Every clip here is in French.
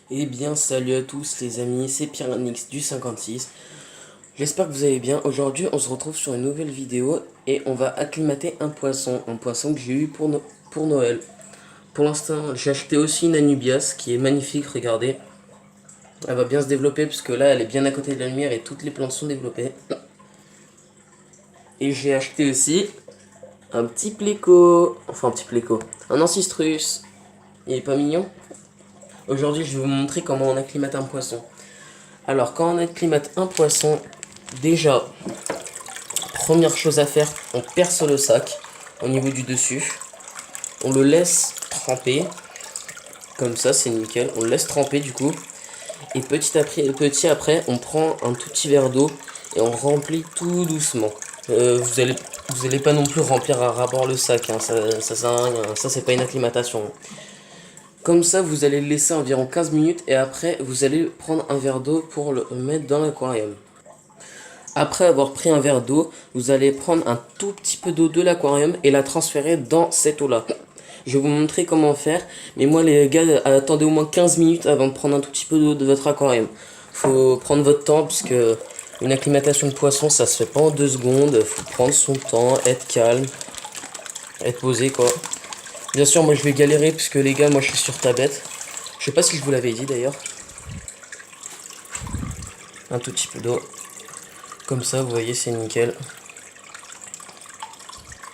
Eh bien, salut à tous les amis, c'est Pyranix du 56. J'espère que vous allez bien. Aujourd'hui, on se retrouve sur une nouvelle vidéo et on va acclimater un poisson que j'ai eu pour Noël. Pour l'instant, j'ai acheté aussi une Anubias qui est magnifique, regardez. Elle va bien se développer puisque là, elle est bien à côté de la lumière et toutes les plantes sont développées. Et j'ai acheté aussi un petit pléco, un ancistrus. Il est pas mignon? Aujourd'hui, je vais vous montrer comment on acclimate un poisson. Alors, quand on acclimate un poisson, déjà, première chose à faire, on perce le sac au niveau du dessus. On le laisse tremper. Comme ça, c'est nickel. On le laisse tremper du coup. Et petit après, on prend un tout petit verre d'eau et on remplit tout doucement. Vous allez pas non plus remplir à ras-bord le sac. Hein, ça sert à rien. Ça, c'est pas une acclimatation. Comme ça, vous allez le laisser environ 15 minutes et après, vous allez prendre un verre d'eau pour le mettre dans l'aquarium. Après avoir pris un verre d'eau, vous allez prendre un tout petit peu d'eau de l'aquarium et la transférer dans cette eau-là. Je vais vous montrer comment faire, mais moi les gars, attendez au moins 15 minutes avant de prendre un tout petit peu d'eau de votre aquarium. Faut prendre votre temps, parce que une acclimatation de poisson, ça se fait pas en 2 secondes. Faut prendre son temps, être calme, être posé quoi. Bien sûr, moi je vais galérer, puisque les gars, moi je suis sur tablette. Je sais pas si je vous l'avais dit d'ailleurs. Un tout petit peu d'eau. Comme ça, vous voyez, c'est nickel.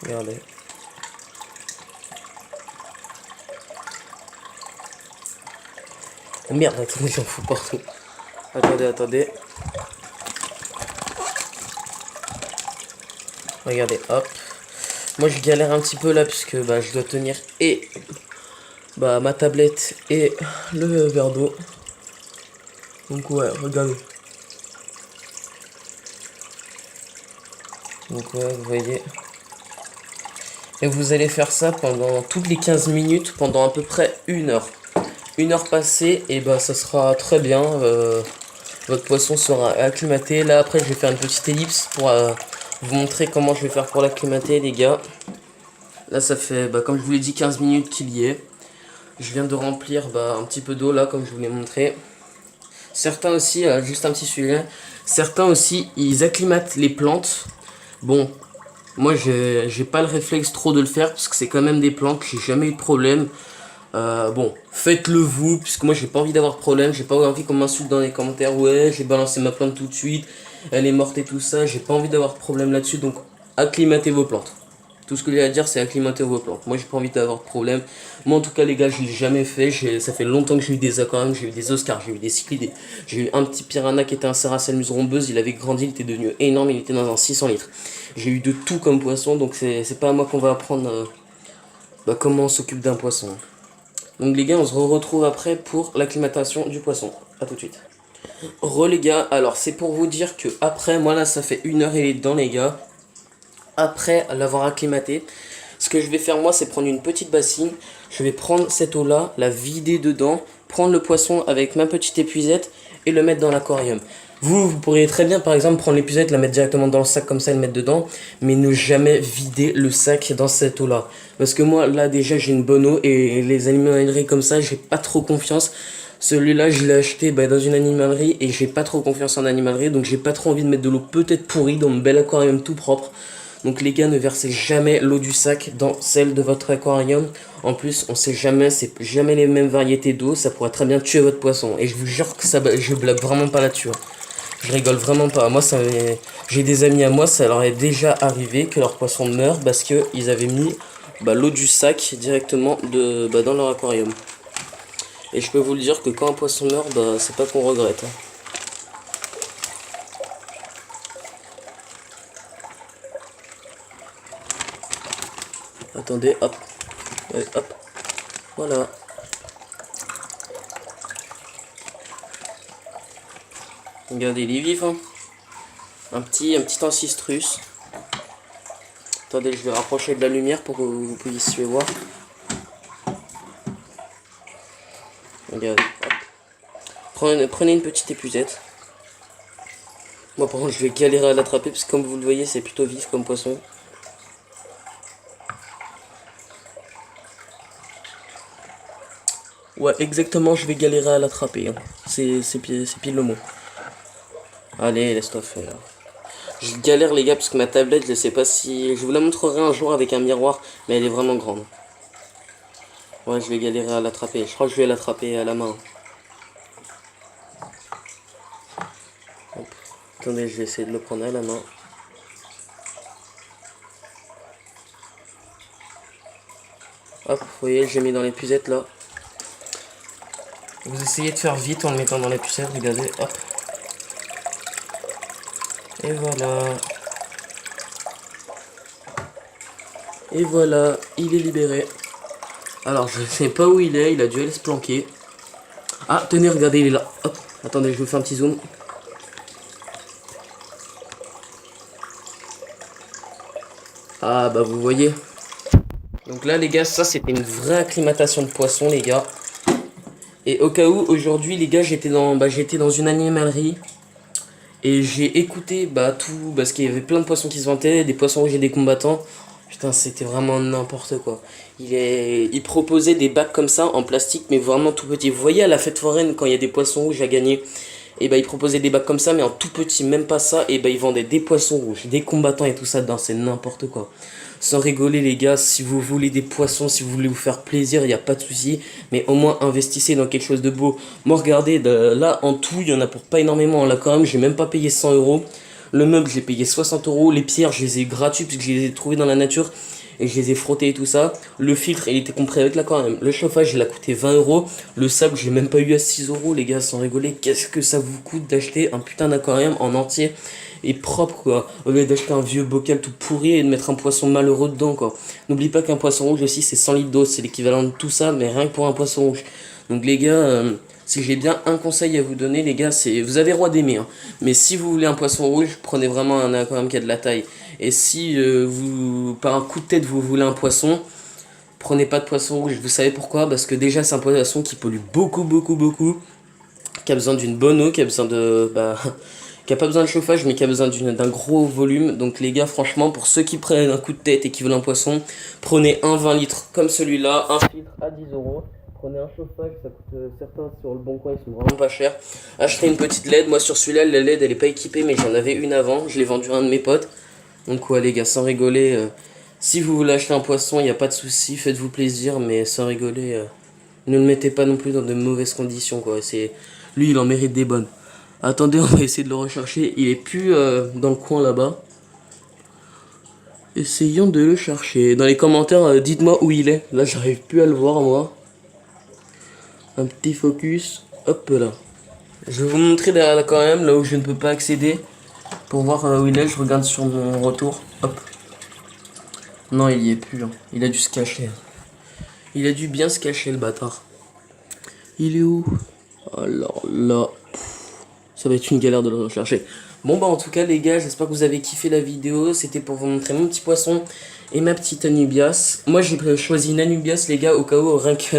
Regardez. Oh merde, attendez, j'en fous partout. Attendez. Regardez, hop. Moi, je galère un petit peu là, puisque bah, je dois tenir et ma tablette et le verre d'eau. Donc ouais, regardez. Donc ouais, vous voyez. Et vous allez faire ça pendant toutes les 15 minutes, pendant à peu près 1 heure. 1 heure passée, et bah ça sera très bien. Votre poisson sera acclimaté. Là après, je vais faire une petite ellipse pour vous montrer comment je vais faire pour l'acclimater, les gars. Là, ça fait, comme je vous l'ai dit, 15 minutes qu'il y est. Je viens de remplir un petit peu d'eau là, comme je vous l'ai montré. Certains aussi, juste un petit sujet, certains aussi, ils acclimatent les plantes. Bon, moi, j'ai pas le réflexe trop de le faire, parce que c'est quand même des plantes, j'ai jamais eu de problème. Bon, faites-le vous, puisque moi, j'ai pas envie d'avoir de problème, j'ai pas envie qu'on m'insulte dans les commentaires, ouais, j'ai balancé ma plante tout de suite, elle est morte et tout ça, j'ai pas envie d'avoir de problème là-dessus, donc acclimatez vos plantes. Tout ce que j'ai à dire, c'est acclimater vos plantes. Moi, j'ai pas envie d'avoir de problème. Moi, en tout cas, les gars, je l'ai jamais fait. Ça fait longtemps que j'ai eu des aquariums, j'ai eu des Oscars, j'ai eu des cyclidés. J'ai eu un petit piranha qui était un Serracel musrombeuse. Il avait grandi, il était devenu énorme, il était dans un 600 litres. J'ai eu de tout comme poisson, donc c'est pas à moi qu'on va apprendre comment on s'occupe d'un poisson. Donc, les gars, on se retrouve après pour l'acclimatation du poisson. A tout de suite. Les gars, alors c'est pour vous dire que après, moi là, ça fait 1 heure et il est dedans, les gars. Après l'avoir acclimaté, ce que je vais faire moi, c'est prendre une petite bassine. Je vais prendre cette eau là, la vider dedans, prendre le poisson avec ma petite épuisette et le mettre dans l'aquarium. Vous pourriez très bien par exemple prendre l'épuisette, la mettre directement dans le sac comme ça et le mettre dedans, mais ne jamais vider le sac dans cette eau là. Parce que moi là déjà j'ai une bonne eau et les animaleries comme ça j'ai pas trop confiance. Celui-là je l'ai acheté dans une animalerie et j'ai pas trop confiance en animalerie, donc j'ai pas trop envie de mettre de l'eau peut-être pourrie dans mon bel aquarium tout propre. Donc les gars, ne versez jamais l'eau du sac dans celle de votre aquarium. En plus, on sait jamais, c'est jamais les mêmes variétés d'eau. Ça pourrait très bien tuer votre poisson. Et je vous jure que je blague vraiment pas là-dessus. Je rigole vraiment pas. Moi, j'ai des amis à moi, ça leur est déjà arrivé que leur poisson meure parce qu'ils avaient mis l'eau du sac directement dans leur aquarium. Et je peux vous le dire que quand un poisson meurt, c'est pas qu'on regrette. Hein. Attendez, hop. Ouais, hop. Voilà. Regardez, il est vif, hein. Un petit ancistrus. Attendez, je vais rapprocher de la lumière pour que vous puissiez voir. Regardez, hop. Prenez une petite épuisette. Moi, par contre, je vais galérer à l'attraper parce que comme vous le voyez, c'est plutôt vif comme poisson. Ouais, exactement, je vais galérer à l'attraper. Hein. C'est pile le mot. Allez, laisse-toi faire. Je galère les gars parce que ma tablette, je sais pas si... Je vous la montrerai un jour avec un miroir, mais elle est vraiment grande. Ouais, je vais galérer à l'attraper. Je crois que je vais l'attraper à la main. Hop. Attendez, je vais essayer de le prendre à la main. Hop, vous voyez, j'ai mis dans les puzettes là. Vous essayez de faire vite en le mettant dans les pucettes, regardez, hop. Et voilà. Et voilà, il est libéré. Alors, je sais pas où il a dû aller se planquer. Ah, tenez, regardez, il est là. Hop, attendez, je vous fais un petit zoom. Ah, bah vous voyez. Donc là, les gars, ça, c'était une vraie acclimatation de poisson, les gars. Et au cas où, aujourd'hui, les gars, j'étais dans une animalerie. Et j'ai écouté, tout, parce qu'il y avait plein de poissons qui se vantaient, des poissons rouges et des combattants. Putain, c'était vraiment n'importe quoi. Il proposait des bacs comme ça, en plastique, mais vraiment tout petit. Vous voyez, à la fête foraine, quand il y a des poissons rouges à gagner, et il proposait des bacs comme ça, mais en tout petit, même pas ça. Et il vendait des poissons rouges, des combattants et tout ça dedans, c'est n'importe quoi. Sans rigoler les gars, si vous voulez des poissons, si vous voulez vous faire plaisir, il n'y a pas de souci. Mais au moins investissez dans quelque chose de beau. Moi regardez, là en tout, il y en a pour pas énormément. Là quand même, j'ai même pas payé 100 euros. Le meuble, j'ai payé 60 euros. Les pierres, je les ai gratuits puisque je les ai trouvées dans la nature. Et je les ai frottés et tout ça. Le filtre, il était compris avec là quand même. Le chauffage, il a coûté 20 euros. Le sable, j'ai même pas eu à 6 euros les gars, sans rigoler. Qu'est-ce que ça vous coûte d'acheter un putain d'aquarium en entier et propre quoi, au lieu d'acheter un vieux bocal tout pourri et de mettre un poisson malheureux dedans quoi. N'oublie pas qu'un poisson rouge aussi c'est 100 litres d'eau, c'est l'équivalent de tout ça, mais rien que pour un poisson rouge. Donc les gars, si j'ai bien un conseil à vous donner les gars, c'est, vous avez le droit d'aimer, hein, mais si vous voulez un poisson rouge, prenez vraiment un aquarium qui a de la taille. Et si vous, par un coup de tête, vous voulez un poisson, prenez pas de poisson rouge. Vous savez pourquoi? Parce que déjà c'est un poisson qui pollue beaucoup, qui a besoin d'une bonne eau, qui a besoin de... qui a pas besoin de chauffage mais qui a besoin d'un gros volume. Donc les gars, franchement, pour ceux qui prennent un coup de tête et qui veulent un poisson, prenez un 20 litres comme celui-là, un filtre à 10 euros. Prenez un chauffage, ça coûte certains sur le bon coin, ils sont vraiment pas chers. Achetez une petite LED, moi sur celui-là, la LED elle est pas équipée mais j'en avais une avant, je l'ai vendue à un de mes potes. Donc ouais les gars, sans rigoler, si vous voulez acheter un poisson, il n'y a pas de souci, faites-vous plaisir, mais sans rigoler, ne le mettez pas non plus dans de mauvaises conditions quoi. Lui il en mérite des bonnes. Attendez, on va essayer de le rechercher. Il est plus dans le coin là-bas. Essayons de le chercher. Dans les commentaires, dites-moi où il est. Là, j'arrive plus à le voir, moi. Un petit focus. Hop là. Je vais vous montrer là quand même, là où je ne peux pas accéder. Pour voir où il est. Je regarde sur mon retour. Hop. Non, il y est plus. Hein. Il a dû se cacher. Il a dû bien se cacher, le bâtard. Il est où? Alors là... Ça va être une galère de le rechercher. Bon en tout cas les gars, j'espère que vous avez kiffé la vidéo. C'était pour vous montrer mon petit poisson et ma petite Anubias. Moi j'ai choisi une Anubias les gars au cas où, rien que...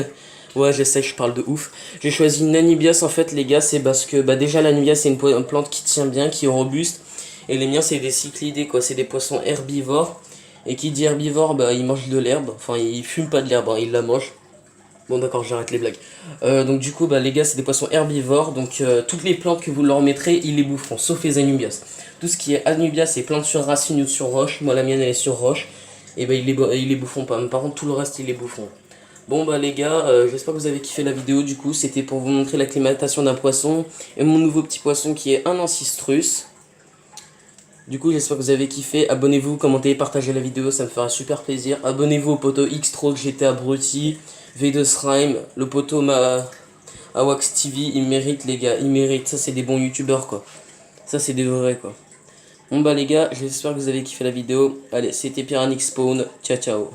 Ouais je sais, je parle de ouf. J'ai choisi une Anubias en fait les gars, c'est parce que déjà l'Anubias c'est une plante qui tient bien, qui est robuste. Et les miens c'est des cyclidés quoi, c'est des poissons herbivores. Et qui dit herbivore, ils mangent de l'herbe. Enfin ils fument pas de l'herbe, hein, ils la mangent. Bon d'accord, j'arrête les blagues. Donc du coup, les gars, c'est des poissons herbivores. Donc toutes les plantes que vous leur mettrez, ils les boufferont, sauf les Anubias. Tout ce qui est Anubias, c'est plantes sur racines ou sur roche. Moi, la mienne, elle est sur roche. Et ils les boufferont pas. Mais par contre, tout le reste, ils les boufferont. Bon les gars, j'espère que vous avez kiffé la vidéo. Du coup, c'était pour vous montrer l'acclimatation d'un poisson. Et mon nouveau petit poisson qui est un ancistrus. Du coup, j'espère que vous avez kiffé. Abonnez-vous, commentez, partagez la vidéo, ça me fera super plaisir. Abonnez-vous au poteau X-Tro que j'étais abruti. V2 Srime, le poteau Awax TV, il mérite les gars, il mérite. Ça, c'est des bons youtubeurs quoi. Ça, c'est des vrais quoi. Bon les gars, j'espère que vous avez kiffé la vidéo. Allez, c'était Piranix Spawn. Ciao, ciao.